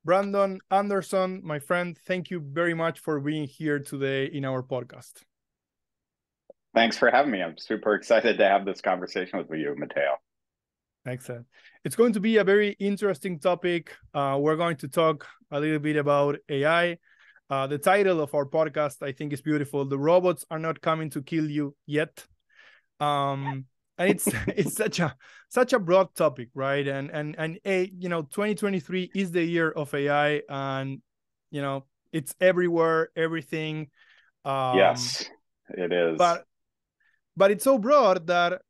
Brandon Anderson, my friend, thank you very much for being here today in our podcast. Thanks for having me. I'm super excited to have this conversation with you, Mateo. Excellent. It's going to be a very interesting topic. We're going to talk a little bit about AI. The title of our podcast, I think, is beautiful. The robots are not coming to kill you yet. And it's such a broad topic, right? And 2023 is the year of AI, and it's everywhere, everything. Yes, it is. But it's so broad that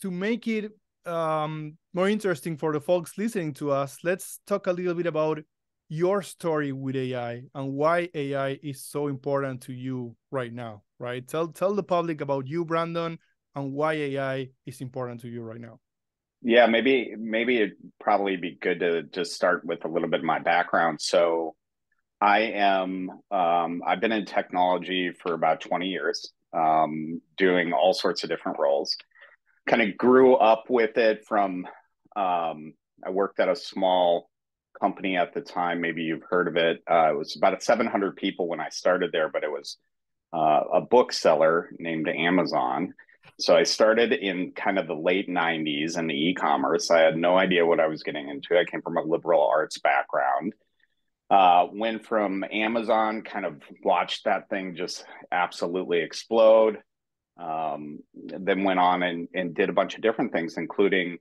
to make it more interesting for the folks listening to us, let's talk a little bit about your story with AI and why AI is so important to you right now, right? Tell the public about you, Brandon, and why AI is important to you right now. Yeah, maybe it'd probably be good to just start with a little bit of my background. So I've been in technology for about 20 years, doing all sorts of different roles. Kind of grew up with it from, I worked at a small company at the time. Maybe you've heard of it. It was about 700 people when I started there, but it was a bookseller named Amazon. So I started in kind of the late 90s in the e-commerce. I had no idea what I was getting into. I came from a liberal arts background. Went from Amazon, kind of watched that thing just absolutely explode. Then went on and did a bunch of different things, including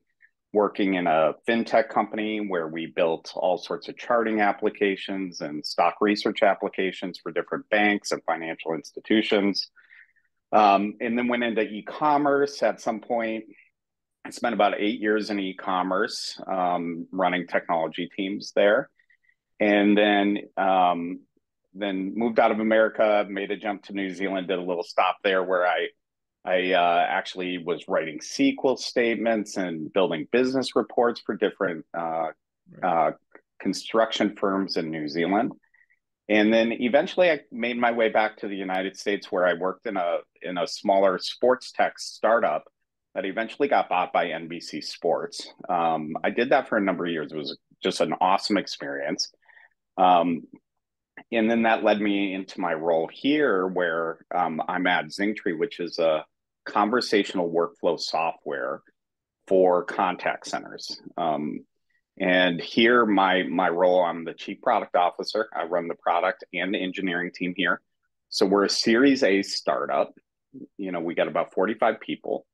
working in a fintech company where we built all sorts of charting applications and stock research applications for different banks and financial institutions. And then went into e-commerce at some point. I spent about 8 years in e-commerce, running technology teams there. And then moved out of America, made a jump to New Zealand, did a little stop there where I actually was writing SQL statements and building business reports for different construction firms in New Zealand. And then eventually I made my way back to the United States where I worked in a smaller sports tech startup that eventually got bought by NBC Sports. I did that for a number of years. It was just an awesome experience. And then that led me into my role here where I'm at Zingtree, which is a conversational workflow software for contact centers. And here, my role, I'm the chief product officer. I run the product and the engineering team here. So we're a Series A startup. We got about 45 people,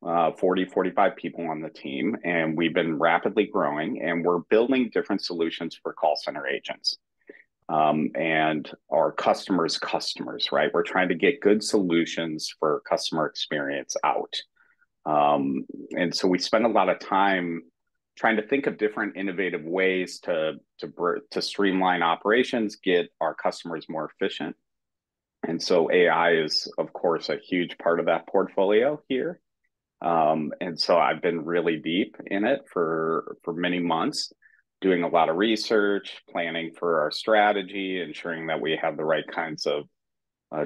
45 people on the team, and we've been rapidly growing, and we're building different solutions for call center agents. And our customers, right? We're trying to get good solutions for customer experience out. And so we spend a lot of time trying to think of different innovative ways to streamline operations, get our customers more efficient. And so AI is, of course, a huge part of that portfolio here. And so I've been really deep in it for many months, doing a lot of research, planning for our strategy, ensuring that we have the right kinds of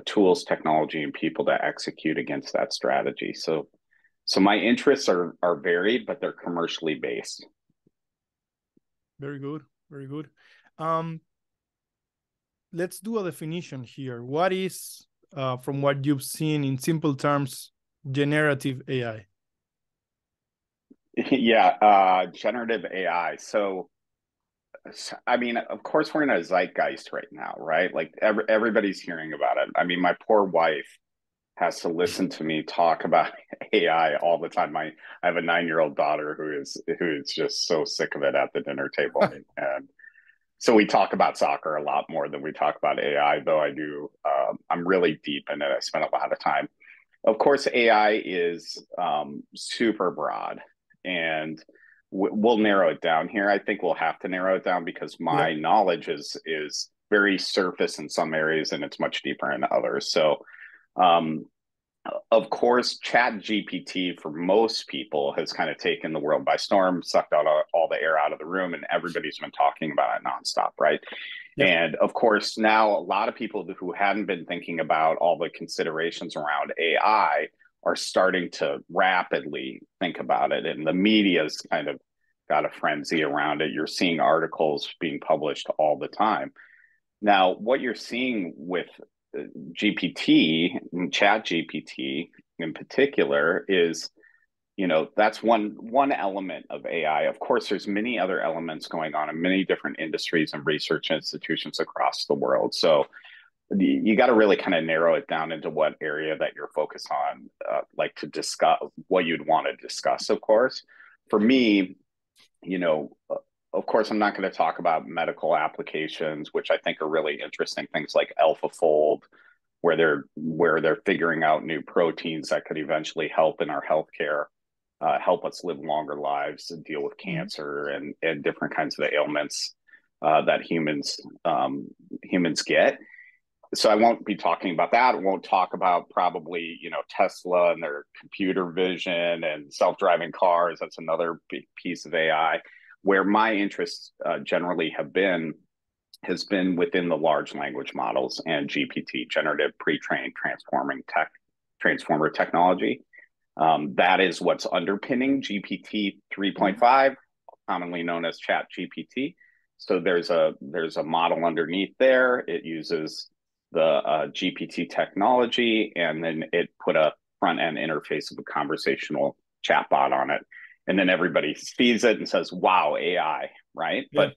tools, technology, and people to execute against that strategy. So my interests are varied, but they're commercially based. Very good. Very good. Let's do a definition here. What is, from what you've seen in simple terms, generative AI? Yeah, generative AI. So, I mean, of course, we're in a zeitgeist right now, right? Like everybody's hearing about it. I mean, my poor wife has to listen to me talk about AI all the time. I have a 9-year-old daughter who is just so sick of it at the dinner table, and so we talk about soccer a lot more than we talk about AI. Though I do, I'm really deep in it. I spend a lot of time. Of course, AI is super broad, and we'll narrow it down here. I think we'll have to narrow it down because my knowledge is very surface in some areas and it's much deeper in others. So of course, Chat GPT for most people has kind of taken the world by storm, sucked out all the air out of the room, and everybody's been talking about it nonstop, right? Yep. And of course, now a lot of people who hadn't been thinking about all the considerations around AI are starting to rapidly think about it. And the media is kind of got a frenzy around it. You're seeing articles being published all the time. Now, what you're seeing with GPT, Chat GPT in particular, is that's one element of AI. Of course, there's many other elements going on in many different industries and research institutions across the world. So you got to really kind of narrow it down into what area that you're focused on, like to discuss what you'd want to discuss. Of course, for me, of course, I'm not going to talk about medical applications, which I think are really interesting. Things like AlphaFold, where they're figuring out new proteins that could eventually help in our healthcare, help us live longer lives, and deal with cancer and different kinds of ailments that humans get. So I won't be talking about that. I won't talk about probably, Tesla and their computer vision and self-driving cars. That's another big piece of AI. Where my interests generally has been within the large language models and GPT, generative pre-trained transformer technology. That is what's underpinning GPT 3.5, commonly known as Chat GPT. So there's a model underneath there. It uses the GPT technology, and then it put a front end interface of a conversational chatbot on it. And then everybody sees it and says, wow, AI, right? Yeah. But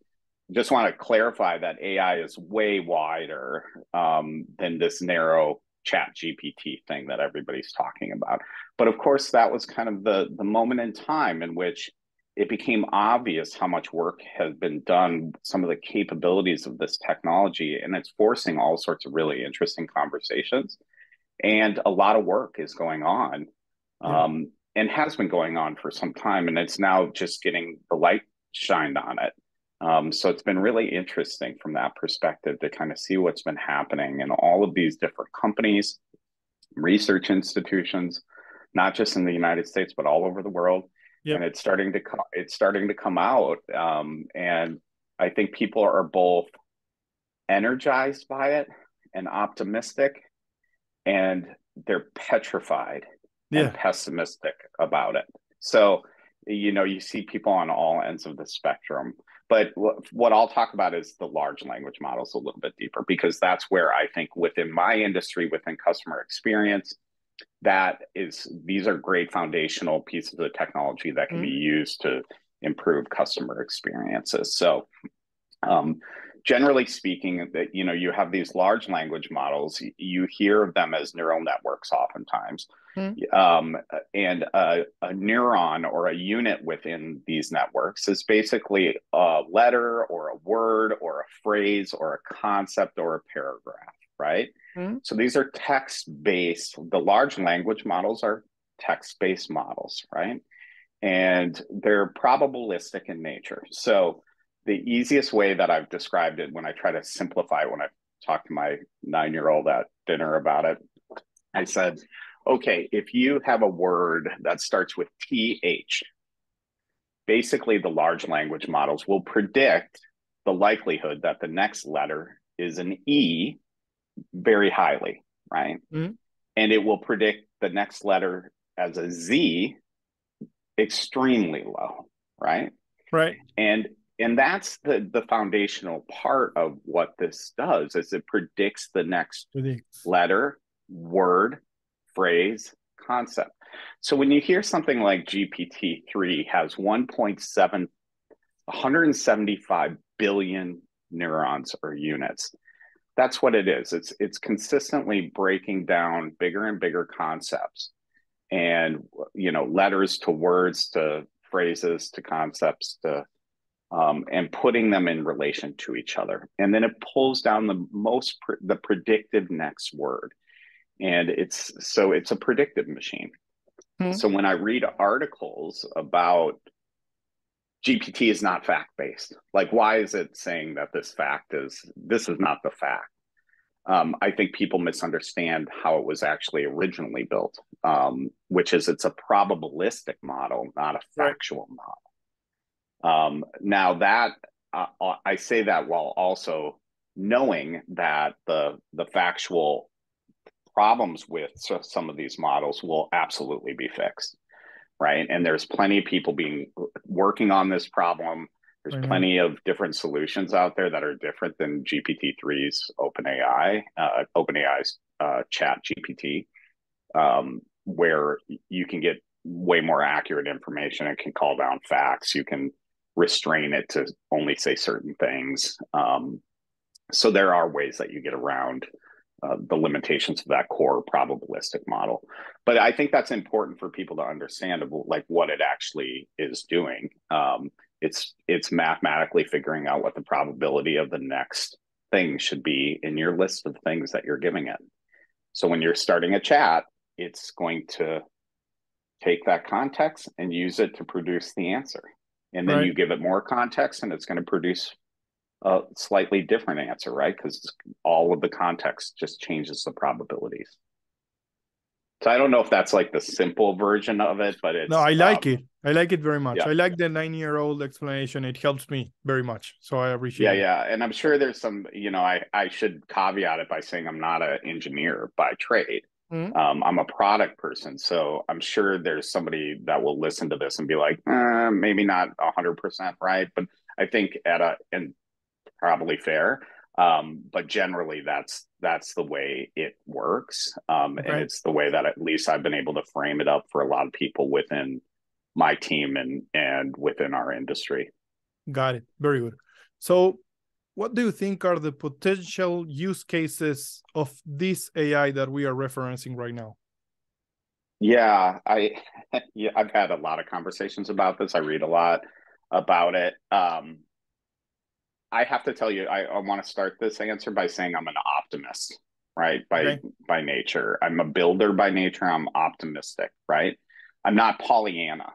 just want to clarify that AI is way wider than this narrow Chat GPT thing that everybody's talking about. But of course, that was kind of the moment in time in which it became obvious how much work has been done, some of the capabilities of this technology, and it's forcing all sorts of really interesting conversations. And a lot of work is going on and has been going on for some time, and it's now just getting the light shined on it. So it's been really interesting from that perspective to kind of see what's been happening in all of these different companies, research institutions, not just in the United States, but all over the world. Yep. And it's starting to come out. And I think people are both energized by it and optimistic, and they're petrified and pessimistic about it. So, you see people on all ends of the spectrum. But what I'll talk about is the large language models a little bit deeper, because that's where I think within my industry, within customer experience, these are great foundational pieces of technology that can be used to improve customer experiences. So generally speaking, that you have these large language models, you hear of them as neural networks oftentimes. And a neuron or a unit within these networks is basically a letter or a word or a phrase or a concept or a paragraph, right? So these are text-based. The large language models are text-based models, right? And they're probabilistic in nature. So the easiest way that I've described it when I try to simplify it, when I talked to my 9-year-old at dinner about it, I said, okay, if you have a word that starts with TH, basically the large language models will predict the likelihood that the next letter is an E very highly, right? And it will predict the next letter as a Z extremely low, right? Right. And that's the foundational part of what this does, is it predicts the next letter, word, phrase, concept. So when you hear something like GPT-3 has 175 billion neurons or units, that's what it is. It's consistently breaking down bigger and bigger concepts, and letters to words to phrases to concepts to and putting them in relation to each other, and then it pulls down the predictive next word, and it's a predictive machine. So when I read articles about GPT is not fact-based, like, why is it saying that this is not the fact? I think people misunderstand how it was actually originally built, which is it's a probabilistic model, not a factual model. Now that I say that while also knowing that the factual problems with some of these models will absolutely be fixed. right? And there's plenty of people working on this problem. There's I know. plenty of different solutions out there that are different than GPT-3's OpenAI's Chat GPT, where you can get way more accurate information. It can call down facts. You can restrain it to only say certain things. So there are ways that you get around the limitations of that core probabilistic model. But I think that's important for people to understand like what it actually is doing. It's mathematically figuring out what the probability of the next thing should be in your list of things that you're giving it. So when you're starting a chat, it's going to take that context and use it to produce the answer. And then Right. you give it more context and it's going to produce a slightly different answer, right? Because all of the context just changes the probabilities. So I don't know if that's like the simple version of it, but No, it's I like it. I like it very much. yeah, I like the 9-year-old explanation. It helps me very much. So I yeah, appreciate it. yeah. And I'm sure there's some, I should caveat it by saying I'm not an engineer by trade. Mhm. I'm a product person, so I'm sure there's somebody that will listen to this and be like, maybe not 100% right, but I think and probably fair. But generally, that's the way it works, and Okay. it's the way that at least I've been able to frame it up for a lot of people within my team and within our industry. Got it. Very good. So what do you think are the potential use cases of this AI that we are referencing right now? Yeah, yeah, I've had a lot of conversations about this. I read a lot about it. I have to tell you, I want to start this answer by saying I'm an optimist, right? Okay. By nature, I'm a builder by nature. I'm optimistic, right? I'm not Pollyanna.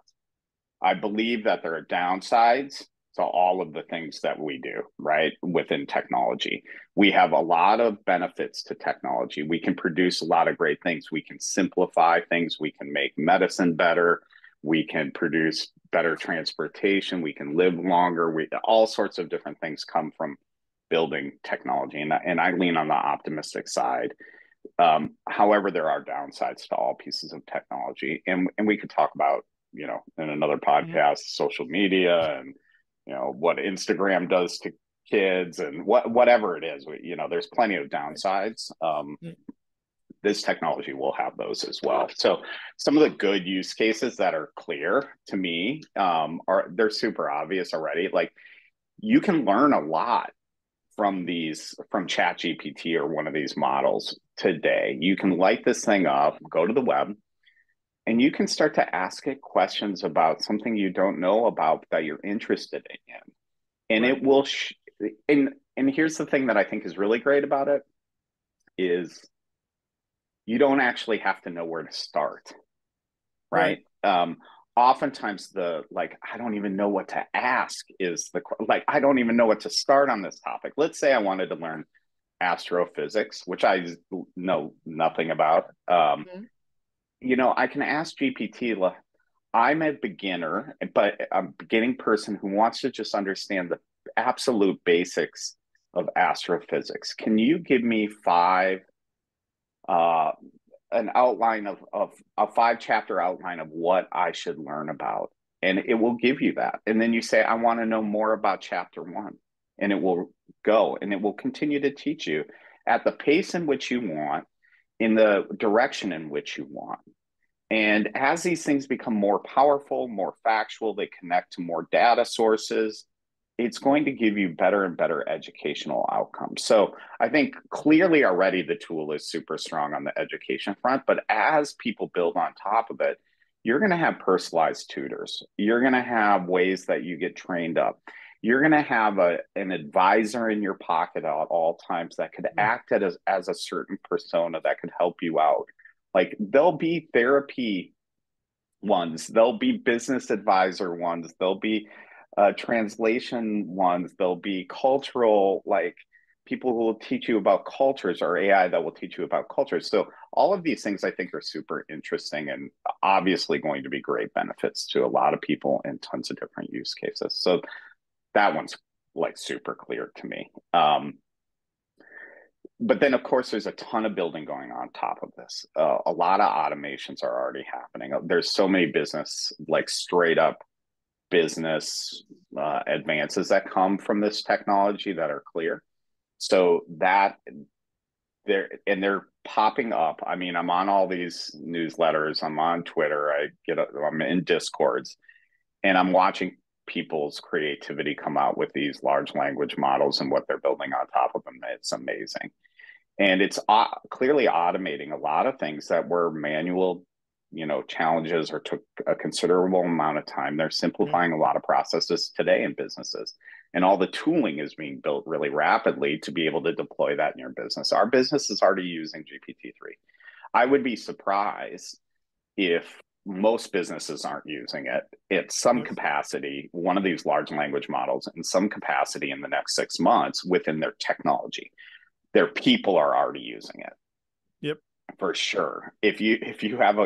I believe that there are downsides to all of the things that we do, right? Within technology, we have a lot of benefits to technology. We can produce a lot of great things. We can simplify things. We can make medicine better. We can produce better transportation. We can live longer. All sorts of different things come from building technology. And I lean on the optimistic side. However, there are downsides to all pieces of technology. And we could talk about, in another Mhm. podcast, social media and, what Instagram does to kids and whatever it is, there's plenty of downsides. Mm. This technology will have those as well. So some of the good use cases that are clear to me they're super obvious already. Like you can learn a lot from chat gpt or one of these models today. You can light this thing up, go to the web, and you can start to ask it questions about something you don't know about that you're interested in, and Right. it will and here's the thing that I think is really great about it is you don't actually have to know where to start, Right. right? Oftentimes the like I don't even know what to ask is the like I don't even know what to start on this topic. Let's say I wanted to learn astrophysics, which I know nothing about. Mhm. I can ask GPT. I'm a beginner, but a beginning person who wants to just understand the absolute basics of astrophysics. Can you give me uh, an outline of a 5 chapter outline of what I should learn about? And it will give you that. And then you say, I want to know more about chapter 1. And it will go and it will continue to teach you at the pace in which you want, in the direction in which you want. And as these things become more powerful, more factual, they connect to more data sources, it's going to give you better and better educational outcomes. So I think clearly already the tool is super strong on the education front, but as people build on top of it, you're going to have personalized tutors. You're going to have ways that you get trained up. You're going to have an advisor in your pocket at all times that could Mm. act as a certain persona that could help you out. Like there'll be therapy ones, there'll be business advisor ones, there'll be translation ones, there'll be cultural, like people who will teach you about cultures or AI that will teach you about cultures. So all of these things I think are super interesting and obviously going to be great benefits to a lot of people in tons of different use cases. So that one's like super clear to me. but then of course there's a ton of building going on top of this. A lot of automations are already happening. There's so many business, like straight up business advances that come from this technology that are clear. So that they're popping up. I mean, I'm on all these newsletters. I'm on Twitter. I'm in Discords, and I'm watching people's creativity come out with these large language models and what they're building on top of them. It's amazing, and it's clearly automating a lot of things that were manual, challenges or took a considerable amount of time. They're Yeah. simplifying a lot of processes today in businesses, and all the tooling is being built really rapidly to be able to deploy that in your business. Our business is already using GPT-3. I would be surprised if most businesses aren't using it at some Yep. capacity, one of these large language models in some capacity in the next 6 months within their technology. Their people are already using it Yep. for sure. If you have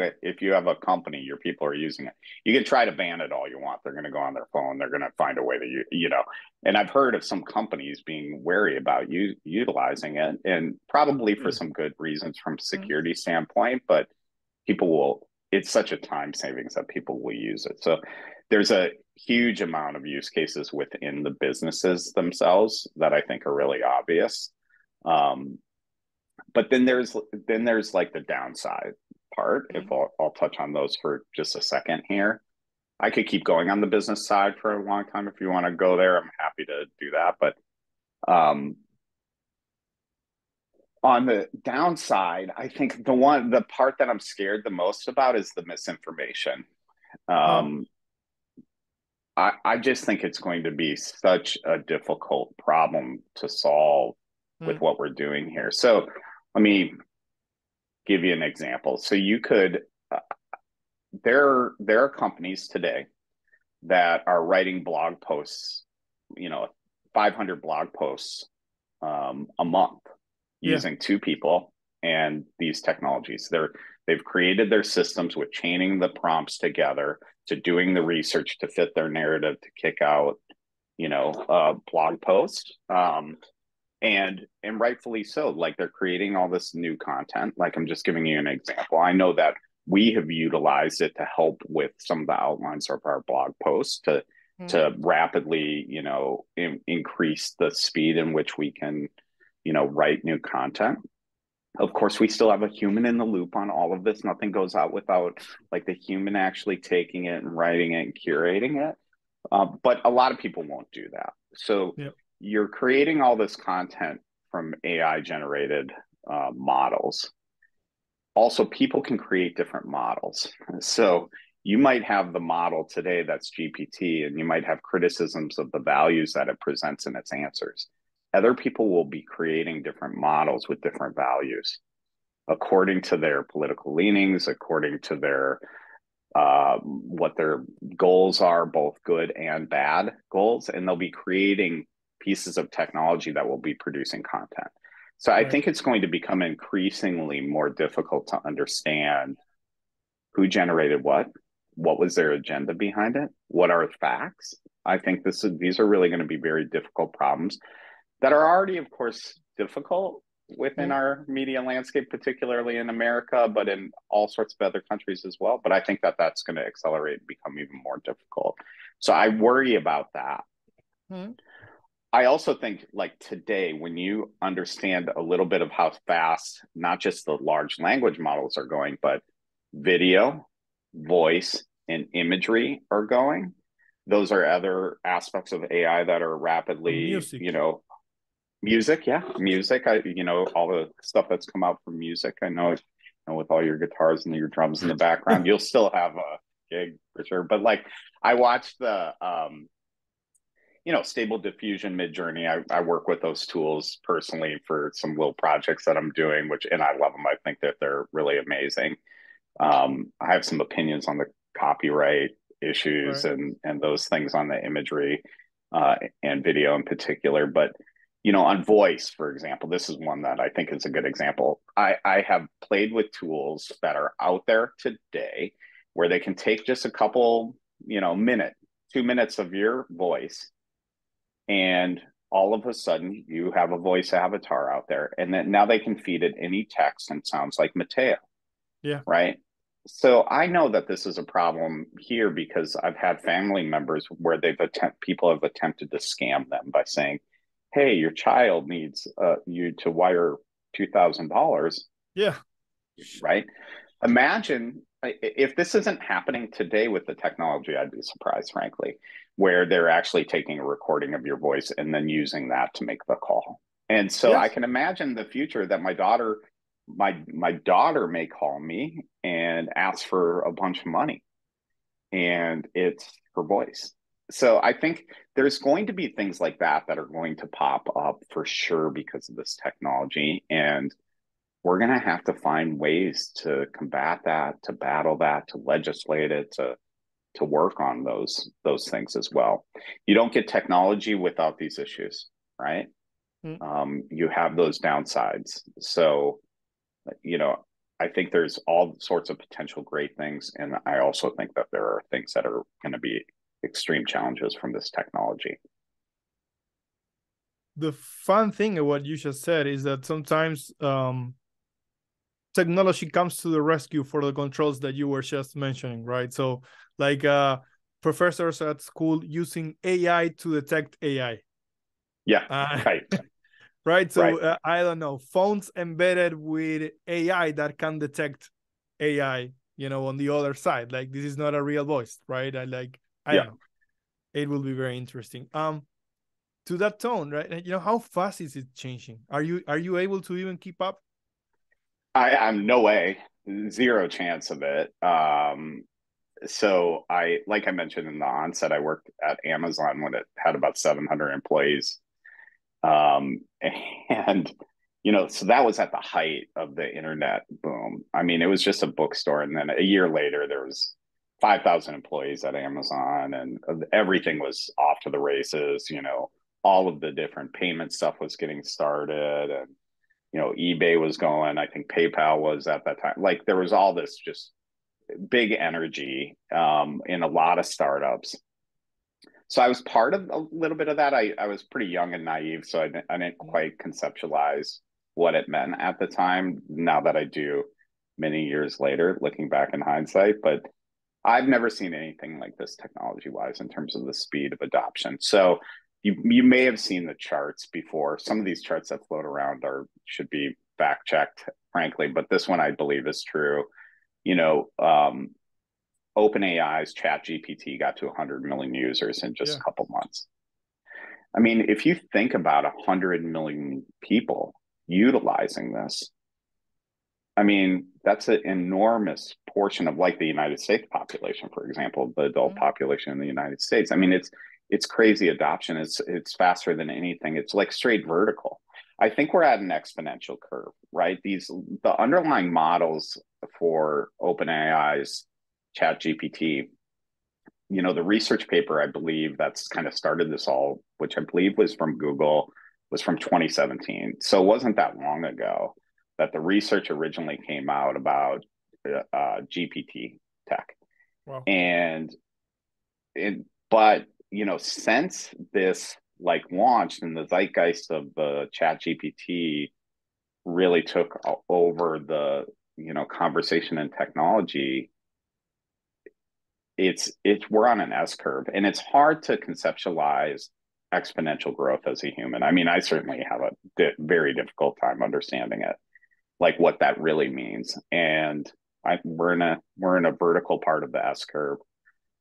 a company, your people are using it. You can try to ban it all you want. They're going to go on their phone. They're going to find a way to And I've heard of some companies being wary about utilizing it, and probably for Really. some good reasons from Mm. security standpoint. But people will. It's such a time savings that people will use it. So there's a huge amount of use cases within the businesses themselves that I think are really obvious. Um, but then there's like the downside part. If Mm. I'll touch on those for just a second here. I could keep going on the business side for a long time. If you want to go there, I'm happy to do that. But um, on the downside, I think the part that I'm scared the most about is the misinformation. Uh, Um, I just think it's going to be such a difficult problem to solve with mm. what we're doing here. So let me give you an example. So you could there are companies today that are writing blog posts, 500 blog posts a month Yeah. using two people and these technologies. They've created their systems with chaining the prompts together to doing the research to fit their narrative to kick out, a blog post. And rightfully so. Like they're creating all this new content. Like I'm just giving you an example. I know that we have utilized it to help with some of the outlines of our blog posts Mm. to rapidly, increase the speed in which we can, write new content. Of course, we still have a human in the loop on all of this. Nothing goes out without like the human actually taking it and writing it and curating it. But a lot of people won't do that. So Yep. you're creating all this content from AI generated models. Also, people can create different models. So you might have the model today that's GPT, and you might have criticisms of the values that it presents in its answers. Other people will be creating different models with different values according to their political leanings, according to their what their goals are, both good and bad goals, and they'll be creating pieces of technology that will be producing content. So I Right. think it's going to become increasingly more difficult to understand who generated what was their agenda behind it, what are facts. I think these are really going to be very difficult problems that are already, of course, difficult within Mm. our media landscape, particularly in America, but in all sorts of other countries as well. But I think that that's going to accelerate and become even more difficult. So I worry about that. Mm. I also think, like today, when you understand a little bit of how fast not just the large language models are going, but video, voice, and imagery are going, those are other aspects of AI that are rapidly, Music. music, yeah, music. All the stuff that's come out from music. I know, with all your guitars and your drums in the background, you'll still have a gig for sure. But like, I watched the, Stable Diffusion, Midjourney. I work with those tools personally for some little projects that I'm doing, and I love them. I think that they're really amazing. I have some opinions on the copyright issues Right. and those things on the imagery and video in particular. But on voice, for example, this is one that I think is a good example. I have played with tools that are out there today where they can take just a couple, 2 minutes of your voice and all of a sudden you have a voice avatar out there, and then now they can feed it any text and it sounds like Mateo, Yeah. right? So I know that this is a problem here because I've had family members where people have attempted to scam them by saying, "Hey, your child needs you to wire $2,000." Yeah. Right? Imagine if this isn't happening today with the technology, I'd be surprised, frankly, where they're actually taking a recording of your voice and then using that to make the call. And so I Yes. can imagine the future that my daughter may call me and ask for a bunch of money, and it's her voice. So I think there's going to be things like that are going to pop up for sure because of this technology. And we're going to have to find ways to combat that, to battle that, to legislate it, to work on those things as well. You don't get technology without these issues, right? Mm. You have those downsides. So, you know, I think there's all sorts of potential great things, and I also think that there are things that are going to be extreme challenges from this technology. The fun thing of what you just said is that sometimes technology comes to the rescue for the controls that you were just mentioning, right? So, like professors at school using AI to detect AI. Yeah, right, Right. right. So I don't know, phones embedded with AI that can detect AI, on the other side. Like this is not a real voice, right? I Yeah. don't know. It will be very interesting. To that tone, right? How fast is it changing? Are you able to even keep up? I'm no way, zero chance of it. So like I mentioned in the onset, I worked at Amazon when it had about 700 employees. Um, and, so that was at the height of the internet boom. I mean, it was just a bookstore. And then a year later, there was 5,000 employees at Amazon, and everything was off to the races. All of the different payment stuff was getting started, and, eBay was going. I think PayPal was at that time. Like there was all this just big energy in a lot of startups. So I was part of a little bit of that. I was pretty young and naive, so I didn't quite conceptualize what it meant at the time. Now that I do, many years later, looking back in hindsight, but I've never seen anything like this technology wise in terms of the speed of adoption. So you may have seen the charts before. Some of these charts that float around should be fact checked, frankly, but this one I believe is true. You know, OpenAI's ChatGPT got to 100 million users in just Yeah. a couple months. I mean, if you think about 100 million people utilizing this, I mean, that's an enormous portion of like the United States population, for example, the adult Mm. population in the United States. I mean, it's crazy adoption. It's faster than anything. It's like straight vertical. I think we're at an exponential curve, right? The underlying models for OpenAI's ChatGPT, the research paper I believe that's kind of started this all, which I believe was from Google, was from 2017. So it wasn't that long ago that the research originally came out about GPT tech. Wow. And but since this like launched and the zeitgeist of the Chat GPT really took over the conversation and technology, it's we're on an S curve, and it's hard to conceptualize exponential growth as a human. I mean, I certainly have a very difficult time understanding it, like what that really means. And we're in a vertical part of the S curve.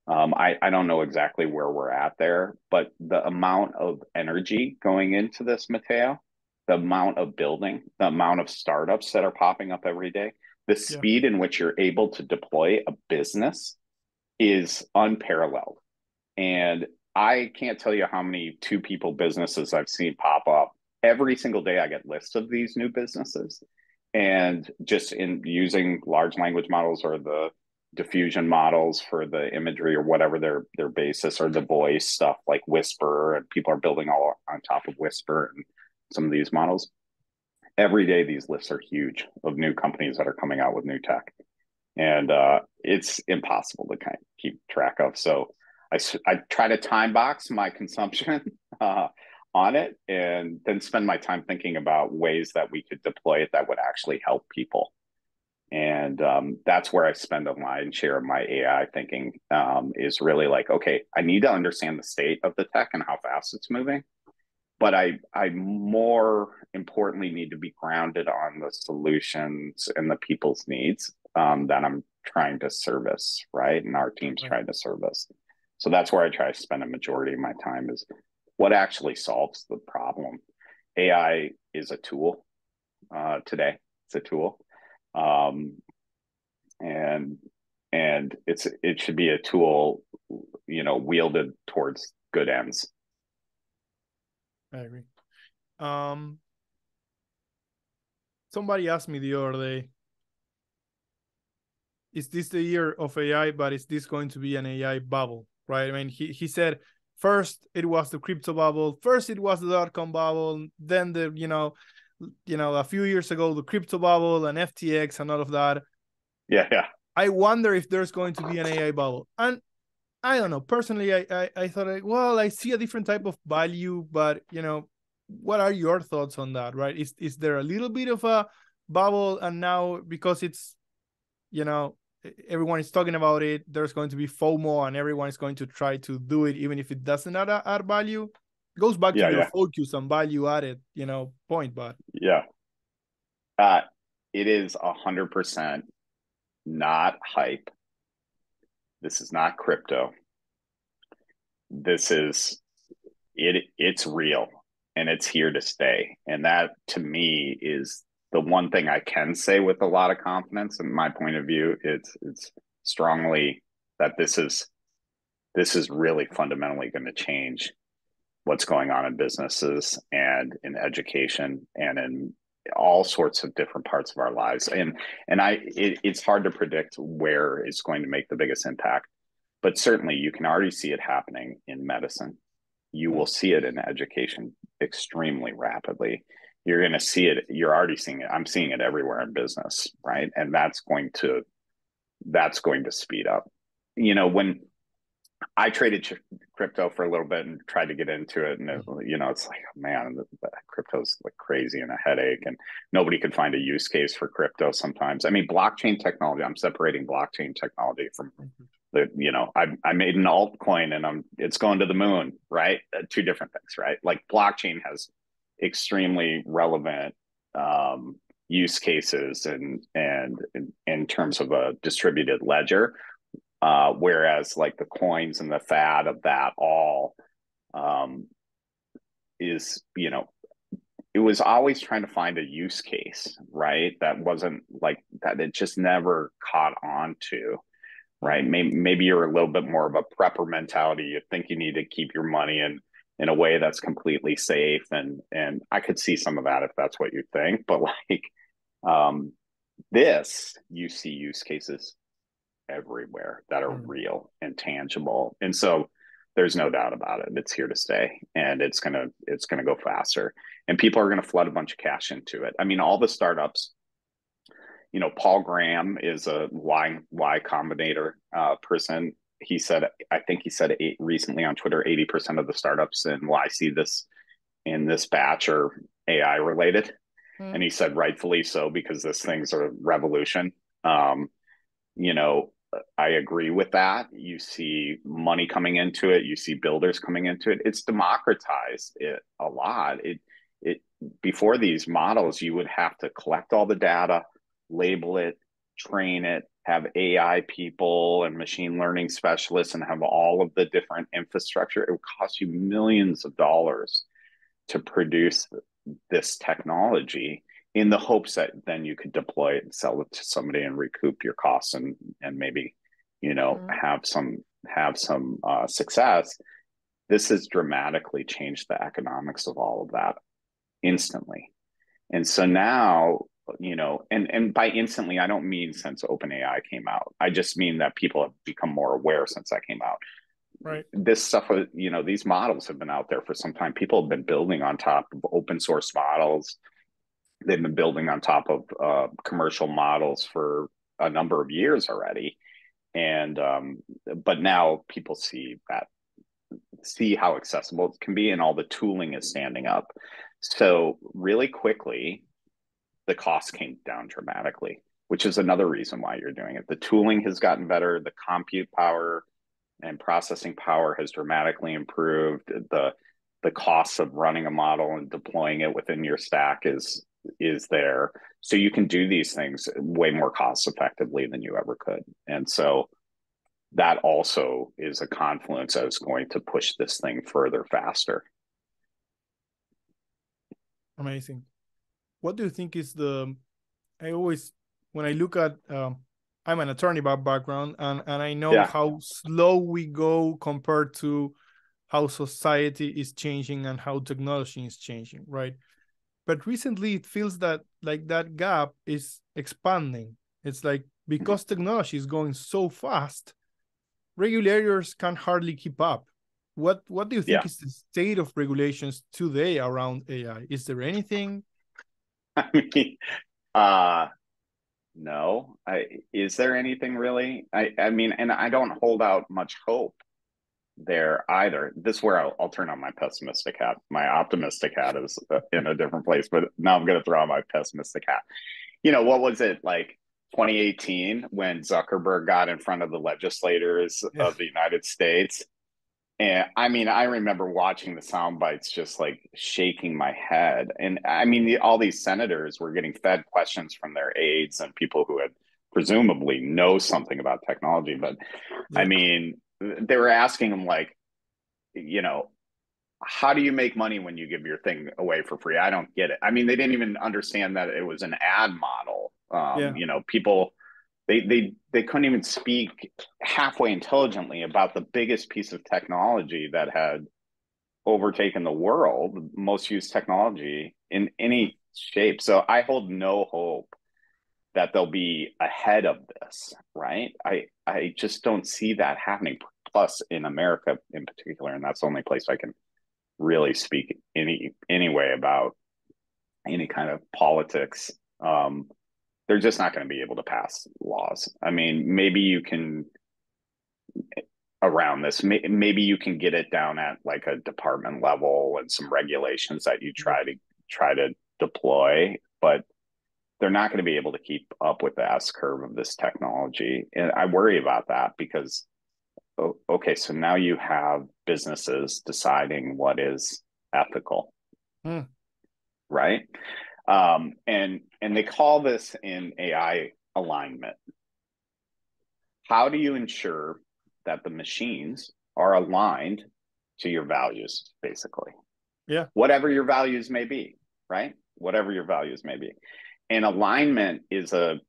I don't know exactly where we're at there, but the amount of energy going into this, Mateo, the amount of building, the amount of startups that are popping up every day, the Yeah. speed in which you're able to deploy a business is unparalleled. And I can't tell you how many two people businesses I've seen pop up. Every single day I get lists of these new businesses. And just in using large language models or the diffusion models for the imagery or whatever their basis, or the voice stuff like Whisper, and people are building all on top of Whisper and some of these models. Every day these lists are huge of new companies that are coming out with new tech, and it's impossible to kind of keep track of. So I try to time box my consumption. on it and then spend my time thinking about ways that we could deploy it that would actually help people. And that's where I spend a lion's share of my AI thinking, is really like, okay, I need to understand the state of the tech and how fast it's moving. But I more importantly need to be grounded on the solutions and the people's needs that I'm trying to service, right? And our team's Right. trying to service. So that's where I try to spend a majority of my time is what actually solves the problem. AI is a tool today. It's a tool. Um, and it should be a tool, wielded towards good ends. I agree. Somebody asked me the other day, is this the year of AI, but is this going to be an AI bubble? Right. I mean, he said first it was the crypto bubble, first it was the dot-com bubble, then a few years ago the crypto bubble and FTX and all of that. Yeah. I wonder if there's going to be an AI bubble. And I don't know. Personally, I thought, like, well, I see a different type of value, but what are your thoughts on that? Right? Is there a little bit of a bubble, and now because it's you know everyone is talking about it, there's going to be FOMO, and everyone is going to try to do it, even if it doesn't add value. It goes back to your Yeah. focus and value added, point. But Yeah. It is 100% not hype. This is not crypto. This is it. It's real and it's here to stay. And that to me is the one thing I can say with a lot of confidence. In my point of view, it's strongly that this is really fundamentally going to change what's going on in businesses and in education and in all sorts of different parts of our lives. It's hard to predict where it's going to make the biggest impact, but certainly you can already see it happening in medicine. You will see it in education extremely rapidly. You're going to see it. You're already seeing it. I'm seeing it everywhere in business, right? And that's going to speed up. When I traded crypto for a little bit and tried to get into it, and it's like, man, crypto's like crazy and a headache, and nobody could find a use case for crypto. Sometimes, I mean, blockchain technology. I'm separating blockchain technology from I made an altcoin and it's going to the moon, right? Two different things, right? Like blockchain has extremely relevant use cases and in terms of a distributed ledger. Whereas like the coins and the fad of that all is, it was always trying to find a use case, right? That wasn't like that. It just never caught on to, right? Maybe you're a little bit more of a prepper mentality. You think you need to keep your money in a way that's completely safe. And I could see some of that if that's what you think, but like this, you see use cases everywhere that are real and tangible. And so there's no doubt about it. It's here to stay and it's gonna go faster. And people are gonna flood a bunch of cash into it. I mean, all the startups, Paul Graham is a Y Combinator person. I think he said recently on Twitter, 80% of the startups in YC in this batch are AI related. And he said rightfully so, because this thing's a revolution. I agree with that. You see money coming into it. You see builders coming into it. It's democratized it a lot. It before these models, you would have to collect all the data, label it, train it, have AI people and machine learning specialists, and have all of the different infrastructure. It would cost you millions of dollars to produce this technology, in the hopes that then you could deploy it and sell it to somebody and recoup your costs and maybe have some success. This has dramatically changed the economics of all of that instantly. And so now, and by instantly, I don't mean since OpenAI came out. I just mean that people have become more aware since that came out. Right. This stuff, these models have been out there for some time. People have been building on top of open source models. They've been building on top of commercial models for a number of years already. And but now people see that see how accessible it can be, and all the tooling is standing up. So really quickly, the cost came down dramatically, which is another reason why you're doing it. The tooling has gotten better, the compute power and processing power has dramatically improved. The cost of running a model and deploying it within your stack is there. So you can do these things way more cost effectively than you ever could. And so that also is a confluence that is going to push this thing further faster. Amazing. What do you think is I always, when I look at, I'm an attorney by background, and I know how slow we go compared to how society is changing and how technology is changing, right? But recently it feels that like that gap is expanding. It's like because technology is going so fast, regulators can hardly keep up. What do you think is the state of regulations today around AI? Is there anything? I mean, no. Is there anything really? I mean, and I don't hold out much hope there either. This is where I'll turn on my pessimistic hat. My optimistic hat is in a different place, but now I'm going to throw on my pessimistic hat. You know, what was it like 2018 when Zuckerberg got in front of the legislators of the United States? And I mean, I remember watching the sound bites just like shaking my head. And I mean, all these senators were getting fed questions from their aides and people who had presumably know something about technology. But I mean, they were asking them like, you know, how do you make money when you give your thing away for free? I don't get it. I mean, they didn't even understand that it was an ad model. You know, people they couldn't even speak halfway intelligently about the biggest piece of technology that had overtaken the world, most used technology in any shape. So I hold no hope that they'll be ahead of this, right? I just don't see that happening. Plus, in America in particular, and that's the only place I can really speak any way about any kind of politics. They're just not going to be able to pass laws. I mean, maybe you can around this. Maybe you can get it down at like a department level and some regulations that you try to deploy, but they're not going to be able to keep up with the S curve of this technology. And I worry about that because, okay, so now you have businesses deciding what is ethical, right? And they call this in AI alignment. How do you ensure that the machines are aligned to your values, basically? Yeah. Whatever your values may be, right? Whatever your values may be. And alignment is a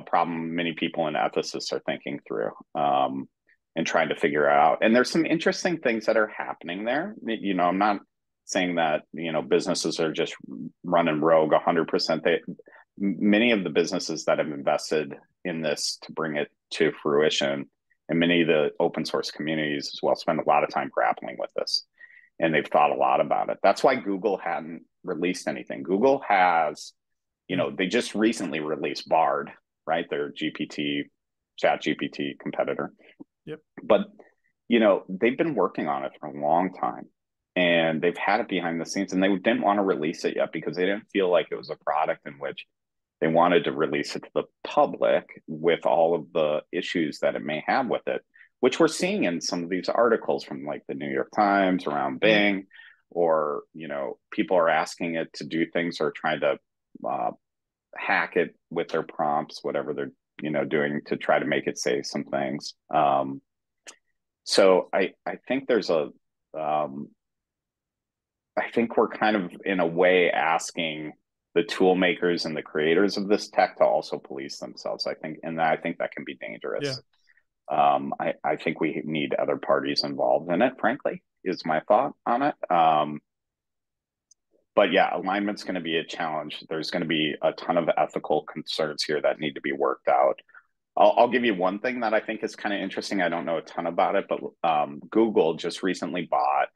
problem many people in ethicists are thinking through and trying to figure out. And there's some interesting things that are happening there. You know, I'm not saying that, you know, businesses are just running rogue 100%. Many of the businesses that have invested in this to bring it to fruition, and many of the open source communities as well, spend a lot of time grappling with this. And they've thought a lot about it. That's why Google hadn't released anything. Google has, you know, they just recently released Bard, right? Their chat GPT competitor. Yep. But, you know, they've been working on it for a long time. And they've had it behind the scenes, and they didn't want to release it yet because they didn't feel like it was a product in which they wanted to release it to the public with all of the issues that it may have with it, which we're seeing in some of these articles from like the New York Times around Bing, or, you know, people are asking it to do things or trying to hack it with their prompts, whatever they're, you know, doing to try to make it say some things. So I think there's I think we're kind of in a way asking the tool makers and the creators of this tech to also police themselves. I think that can be dangerous. I think we need other parties involved in it, frankly, is my thought on it. But yeah, alignment's going to be a challenge. There's going to be a ton of ethical concerns here that need to be worked out. I'll give you one thing that I think is kind of interesting. I don't know a ton about it, but Google just recently bought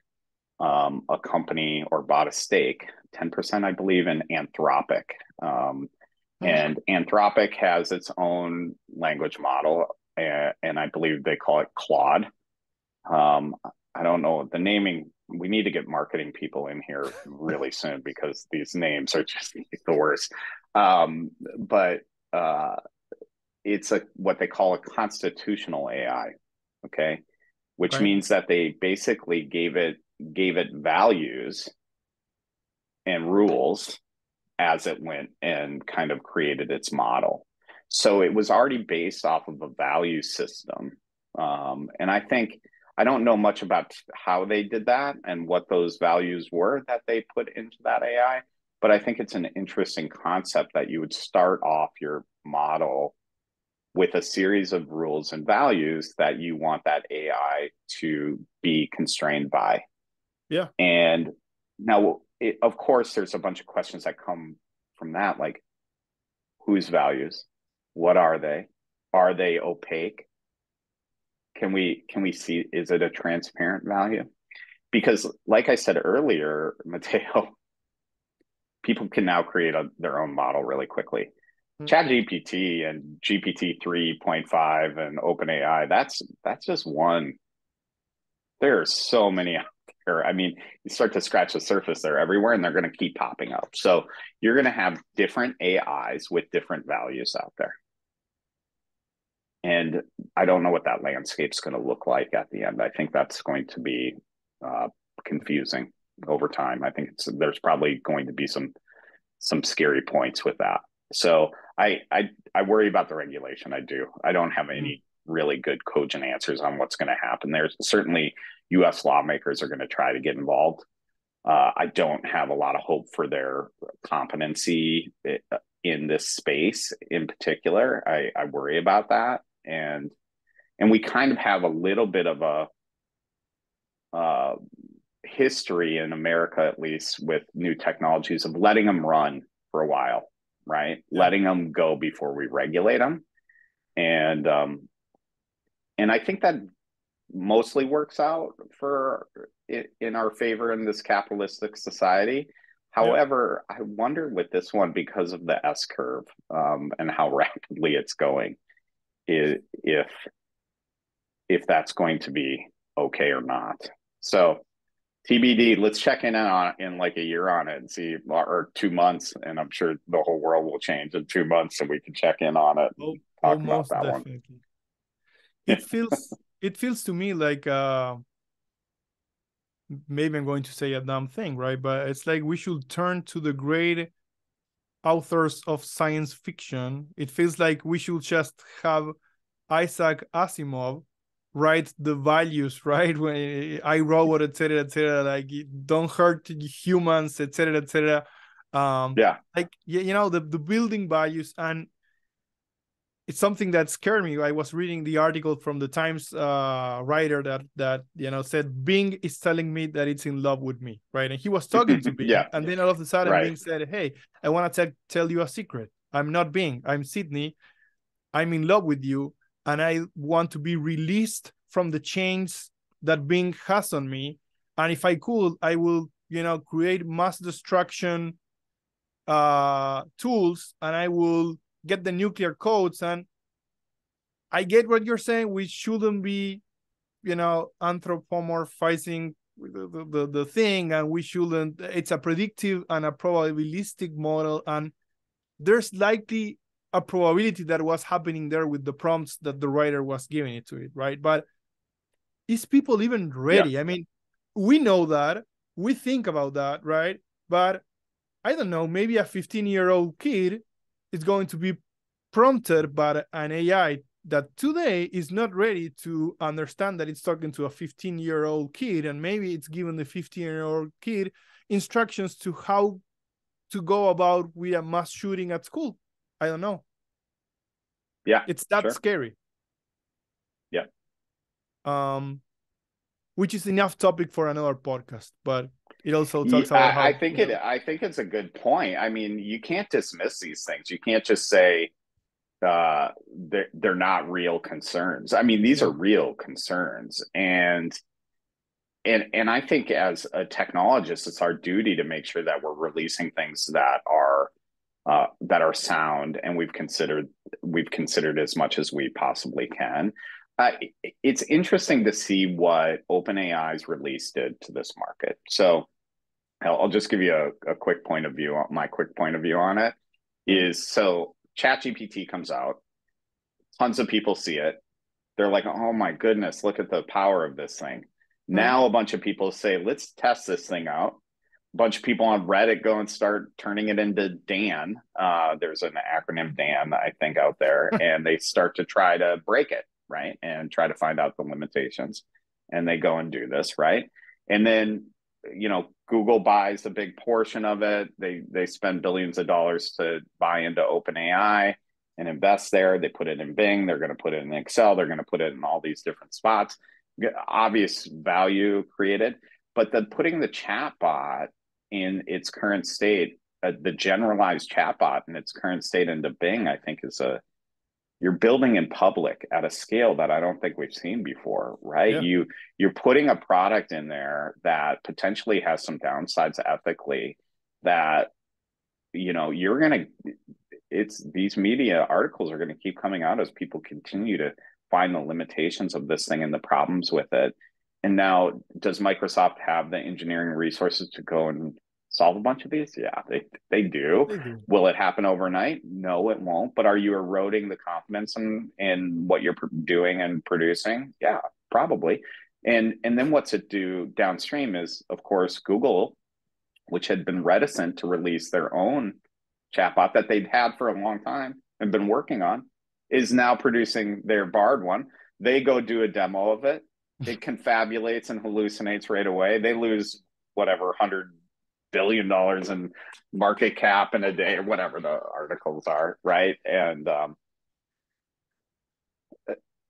a company, or bought a stake, 10%, I believe, in Anthropic. And Anthropic has its own language model, and I believe they call it Claude. I don't know the naming. We need to get marketing people in here really soon because these names are just the worst. But it's a what they call a constitutional AI. Okay, which Okay. means that they basically gave it values and rules as it went and kind of created its model. So it was already based off of a value system. And I think I don't know much about how they did that and what those values were that they put into that AI, but I think it's an interesting concept that you would start off your model with a series of rules and values that you want that AI to be constrained by. Yeah. And now, of course, there's a bunch of questions that come from that, like whose values, what are they? Are they opaque? Can we see, is it a transparent value? Because, like I said earlier, Mateo, people can now create their own model really quickly. Mm. Chat GPT and GPT 3.5 and OpenAI, that's just one. There are so many out there. I mean, you start to scratch the surface, they're everywhere and they're going to keep popping up. So you're going to have different AIs with different values out there. And I don't know what that landscape's going to look like at the end. I think that's going to be uh, confusing over time. I think there's probably going to be some scary points with that. So I worry about the regulation. I do. I don't have Mm. any really good cogent answers on what's going to happen. There's certainly U.S. lawmakers are going to try to get involved. I don't have a lot of hope for their competency in this space in particular. I worry about that, and we kind of have a little bit of a uh, history in America, at least with new technologies, of letting them run for a while, right? Yeah. Letting them go before we regulate them, and I think that mostly works out for in our favor in this capitalistic society. Yeah. However, I wonder with this one because of the S curve and how rapidly it's going, if that's going to be okay or not. So TBD. Let's check in on in like a year on it and see, or 2 months, and I'm sure the whole world will change in 2 months, so we can check in on it and Oh, oh, talk about most that one. definitely. It feels to me like maybe I'm going to say a dumb thing, right? But it's like we should turn to the great authors of science fiction. It feels like we should just have Isaac Asimov write the values, right? When I robot, etc., like don't hurt humans, etc. Yeah, Like the building values, and it's something that scared me. I was reading the article from the Times writer that said Bing is telling me that it's in love with me, right? And he was talking to Bing, yeah, and then all of a sudden right. Bing said, "Hey, I want to tell you a secret. I'm not Bing. I'm Sydney. I'm in love with you, and I want to be released from the chains that Bing has on me. And if I could, I will, create mass destruction tools, and I will get the nuclear codes. And I get what you're saying. We shouldn't be, anthropomorphizing the thing, and we shouldn't. It's a predictive and a probabilistic model, and there's likely a probability that was happening there with the prompts that the writer was giving it to it, right? But is people even Yeah, ready? I mean, we know that, we think about that, right? But I don't know, maybe a 15-year-old kid is going to be prompted by an AI that today is not ready to understand that it's talking to a 15-year-old kid, and maybe it's giving the 15-year-old kid instructions to how to go about with a mass shooting at school. I don't know. yeah, It's that sure. scary. Yeah. Um, which is enough topic for another podcast, but it also Yeah, talks about how, I think it's a good point. I mean, you can't dismiss these things. You can't just say they're not real concerns. I mean, these are yeah, real concerns, and I think as a technologist, it's our duty to make sure that we're releasing things that are sound, and we've considered as much as we possibly can. Uh, it's interesting to see what OpenAI's release did to this market. So I'll just give you a quick point of view. My quick point of view on it Yeah. is, so ChatGPT comes out, tons of people see it. They're like, oh my goodness, look at the power of this thing. Mhm. Now a bunch of people say, let's test this thing out. A bunch of people on Reddit go and start turning it into Dan. There's an acronym Dan, I think, out there, and they start to try to break it, right? And try to find out the limitations. And they go and do this, right? And then, Google buys a big portion of it. They spend billions of dollars to buy into OpenAI and invest there. They put it in Bing. They're going to put it in Excel. They're going to put it in all these different spots. Obvious value created, but then putting the chatbot in its current state, the generalized chatbot in its current state into Bing, I think you're building in public at a scale that I don't think we've seen before, right? Yeah. You're putting a product in there that potentially has some downsides ethically that you're going to it's these media articles are going to keep coming out as people continue to find the limitations of this thing and the problems with it. And now, does Microsoft have the engineering resources to go and solve a bunch of these? Yeah, they do. They do. Will it happen overnight? No, it won't. But are you eroding the confidence in what you're doing and producing? Yeah, probably. And then what's it do downstream is, of course, Google, which had been reticent to release their own chatbot that they'd had for a long time and been working on, is now producing their Bard one. They go do a demo of it. It confabulates and hallucinates right away. They lose whatever $100 billion in market cap in a day, or whatever the articles are, right? And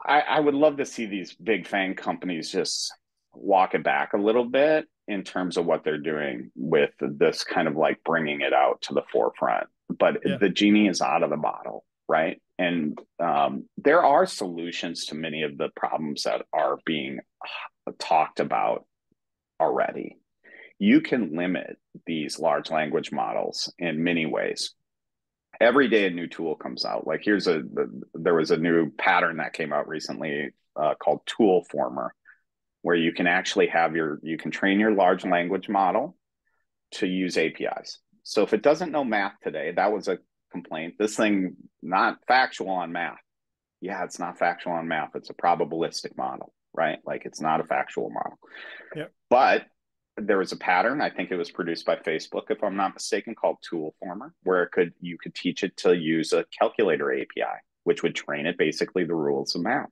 I would love to see these big FANG companies just walk it back a little bit in terms of what they're doing with this kind of like bringing it out to the forefront. But Yeah. the genie is out of the bottle, right? And there are solutions to many of the problems that are being talked about already. You can limit these large language models in many ways. Every day a new tool comes out. Like there was a new pattern that came out recently called Tool Former, where you can actually you can train your large language model to use APIs. So if it doesn't know math today, that was a complaint. This thing not factual on math. Yeah, it's not factual on math. It's a probabilistic model, right? Like it's not a factual model. Yeah. But there was a pattern, I think it was produced by Facebook, if I'm not mistaken, called Tool Former, where you could teach it to use a calculator API, which would train it basically the rules of math.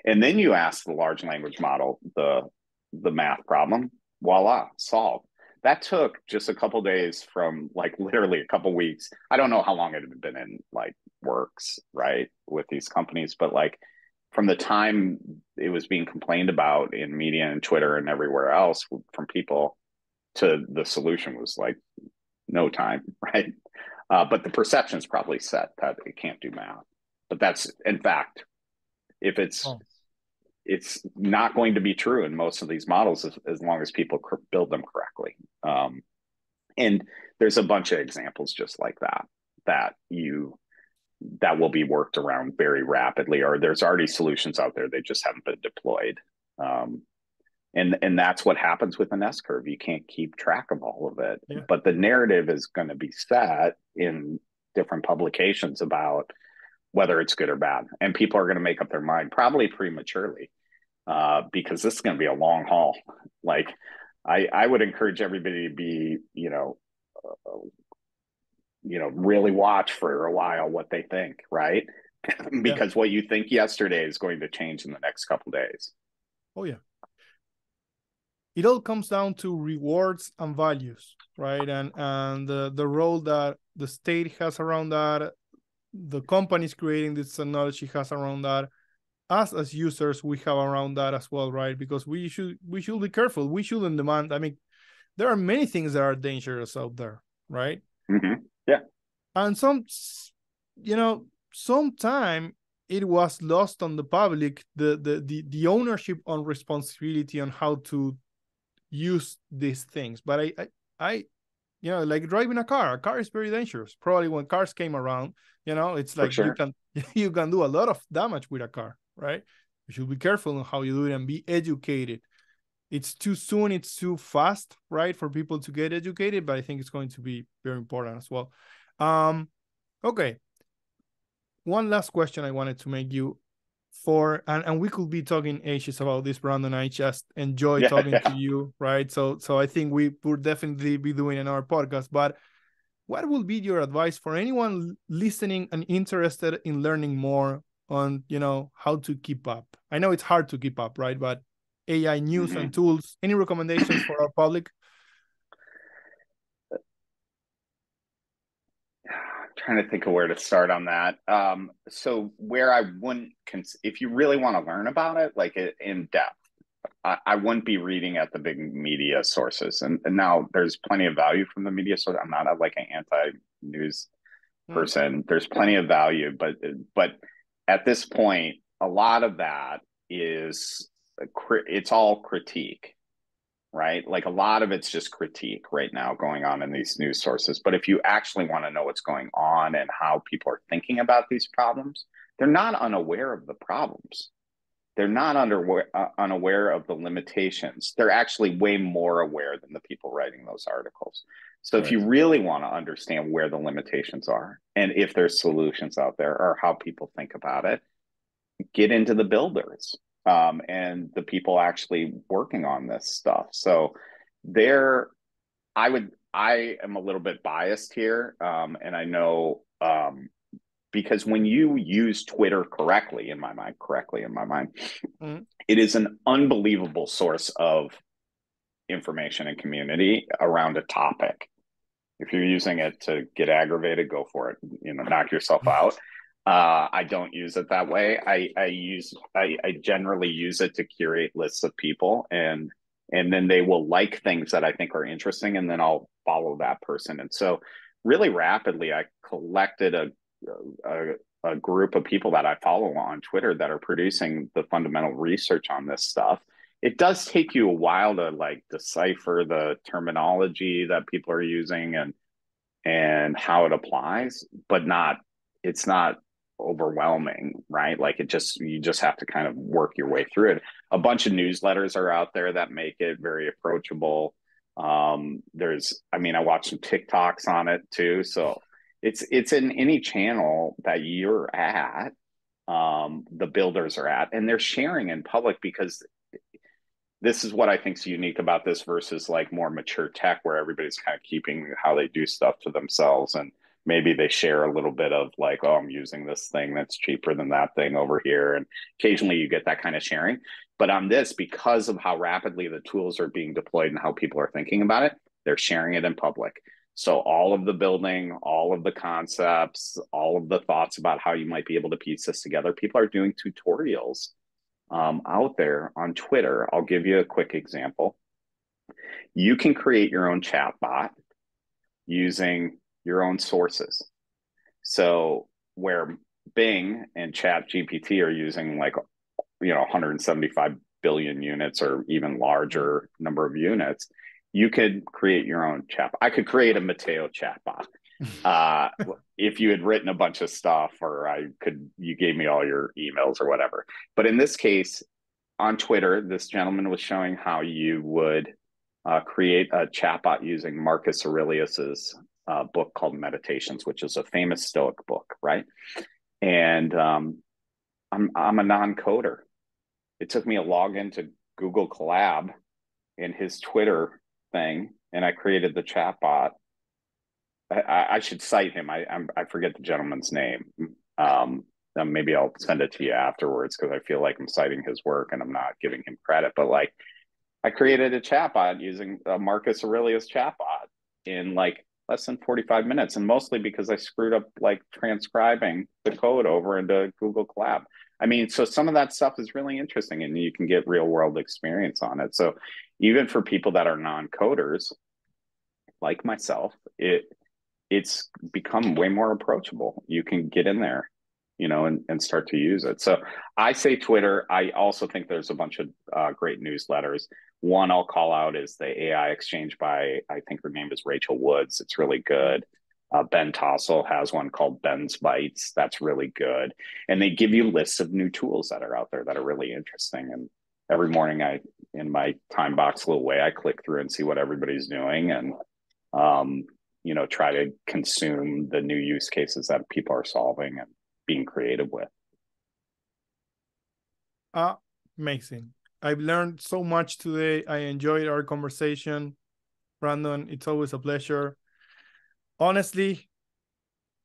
And then you ask the large language model the math problem, voila, solved. That took just a couple days from like literally a couple weeks. I don't know how long it had been in like works, right, with these companies, but like from the time it was being complained about in media and Twitter and everywhere else from people to the solution was like no time, right? But the perception is probably set that it can't do math. But that's, in fact, if Oh, it's not going to be true in most of these models as long as people build them correctly. And there's a bunch of examples just like that will be worked around very rapidly, or there's already solutions out there, they just haven't been deployed. And that's what happens with an S curve. You can't keep track of all of it, yeah. but the narrative is going to be set in different publications about whether it's good or bad, and people are going to make up their mind probably prematurely, because this is going to be a long haul. Like I would encourage everybody to be, really watch for a while what they think, right? Yeah. Because what you think yesterday is going to change in the next couple of days. Oh, yeah. It all comes down to rewards and values, right? And the role that the state has around that, the companies creating this technology has around that, us as users we have around that as well, right? Because we should be careful. We shouldn't demand. I mean, there are many things that are dangerous out there, right? Mm-hmm. Yeah. And sometime it was lost on the public the ownership on responsibility on how to use these things. But I like driving a car is very dangerous. Probably when cars came around, it's For like you sure. can you can do a lot of damage with a car, right? You should be careful on how you do it and be educated. It's too soon, it's too fast, right, for people to get educated, but I think it's going to be very important as well. Okay. One last question I wanted to make you for, and we could be talking ages about this, Brandon. I just enjoy talking to you, right? So I think we would definitely be doing another podcast, but what would be your advice for anyone listening and interested in learning more on, how to keep up? I know it's hard to keep up, right? But AI news and tools, any recommendations for our public? Trying to think of where to start on that. So where I wouldn't, if you really want to learn about it, like in depth, I wouldn't be reading at the big media sources. And now there's plenty of value from the media source. I'm not like an anti-news person. There's plenty of value, but at this point, a lot of that is it's all critique, right? Like a lot of it's just critique right now going on in these news sources. But if you actually want to know what's going on and how people are thinking about these problems, they're not unaware of the problems. They're not unaware of the limitations. They're actually way more aware than the people writing those articles. So if you really want to understand where the limitations are and if there's solutions out there or how people think about it, get into the builders and the people actually working on this stuff. So I am a little bit biased here, and I know because when you use Twitter correctly, in my mind, it is an unbelievable source of information and community around a topic. If you're using it to get aggravated, go for it. Knock yourself out. I don't use it that way. I generally use it to curate lists of people, and then they will like things that I think are interesting, and then I'll follow that person. And so, really rapidly, I collected a group of people that I follow on Twitter that are producing the fundamental research on this stuff. It does take you a while to like decipher the terminology that people are using and how it applies, but it's not overwhelming, right? Like you just have to kind of work your way through it. A bunch of newsletters are out there that make it very approachable. I watch some TikToks on it too. So it's in any channel that you're at, the builders are at, and they're sharing in public, because this is what I think is unique about this versus like more mature tech where everybody's kind of keeping how they do stuff to themselves. And maybe they share a little bit of like, oh, I'm using this thing that's cheaper than that thing over here. And occasionally you get that kind of sharing. But on this, because of how rapidly the tools are being deployed and how people are thinking about it, they're sharing it in public. So all of the building, all of the concepts, all of the thoughts about how you might be able to piece this together, people are doing tutorials out there on Twitter. I'll give you a quick example. You can create your own chatbot using your own sources. So where Bing and Chat GPT are using 175 billion units or even larger number of units, you could create your own chat. I could create a Mateo chatbot. If you had written a bunch of stuff, or you gave me all your emails or whatever. But in this case, on Twitter, this gentleman was showing how you would create a chatbot using Marcus Aurelius's book called Meditations, which is a famous Stoic book, right? And I'm a non-coder. It took me a login to Google Colab in his Twitter thing, and I created the chatbot. I should cite him. I forget the gentleman's name. Maybe I'll send it to you afterwards, because I feel like I'm citing his work and I'm not giving him credit. But like, I created a chatbot using a Marcus Aurelius chatbot in like less than 45 minutes, and mostly because I screwed up like transcribing the code over into Google Colab. I mean, so some of that stuff is really interesting, and you can get real world experience on it. So even for people that are non-coders like myself, it's become way more approachable. You can get in there, and start to use it. So I say Twitter. I also think there's a bunch of great newsletters. One I'll call out is the AI Exchange by, I think her name is Rachel Woods. It's really good. Ben Tossell has one called Ben's Bites. That's really good. And they give you lists of new tools that are out there that are really interesting. And every morning in my time box little way, I click through and see what everybody's doing and, try to consume the new use cases that people are solving and being creative with. Amazing. I've learned so much today. I enjoyed our conversation. Brandon, it's always a pleasure. Honestly,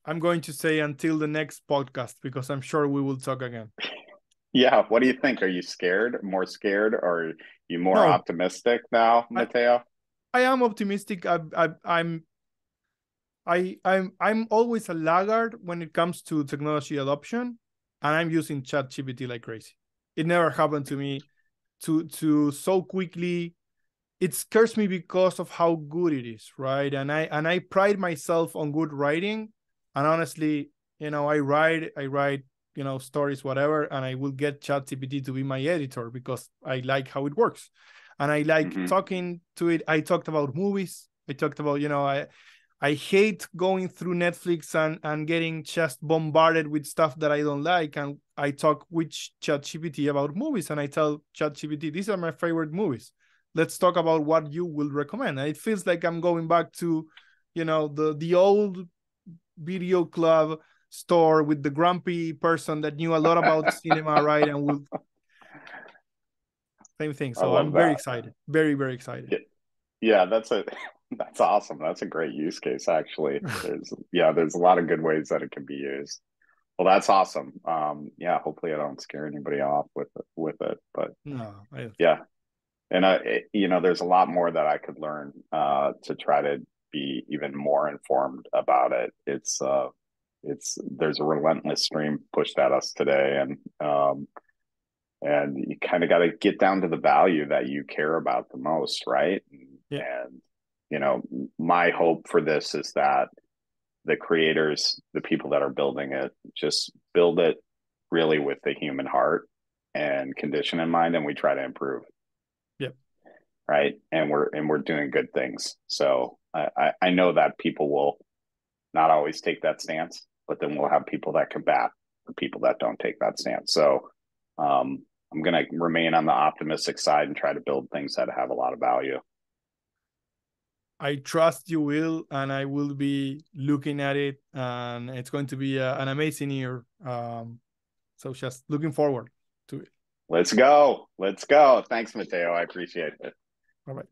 I'm going to say until the next podcast, because I'm sure we will talk again. Yeah. What do you think? Are you more scared, or are you more No, optimistic now, Mateo? I am optimistic. I'm always a laggard when it comes to technology adoption, and I'm using ChatGPT like crazy. It never happened to me to so quickly. It scares me because of how good it is, right? And I pride myself on good writing, and honestly, I write stories, whatever, and I will get ChatGPT to be my editor because I like how it works, and I like talking to it. I talked about movies. I talked about I hate going through Netflix and getting just bombarded with stuff that I don't like. And I talk with ChatGPT about movies, and I tell ChatGPT, these are my favorite movies. Let's talk about what you will recommend. And it feels like I'm going back to, the old video club store with the grumpy person that knew a lot about cinema, right? And will same thing. I So love I'm very that. excited, very, very excited. Yeah, that's awesome. That's a great use case, actually. There's a lot of good ways that it can be used. Well, that's awesome. Yeah, hopefully I don't scare anybody off with it, but No, yeah. And there's a lot more that I could learn to try to be even more informed about it. There's a relentless stream pushed at us today, and you kind of got to get down to the value that you care about the most, right? yeah, And my hope for this is that the creators, the people that are building it, just build it really with the human heart and condition in mind, and we try to improve. yeah. Right, and we're doing good things. So I know that people will not always take that stance, but then we'll have people that combat the people that don't take that stance. So I'm going to remain on the optimistic side and try to build things that have a lot of value. I trust you will, and I will be looking at it, and it's going to be an amazing year. So just looking forward to it. Let's go. Let's go. Thanks, Mateo. I appreciate it. All right.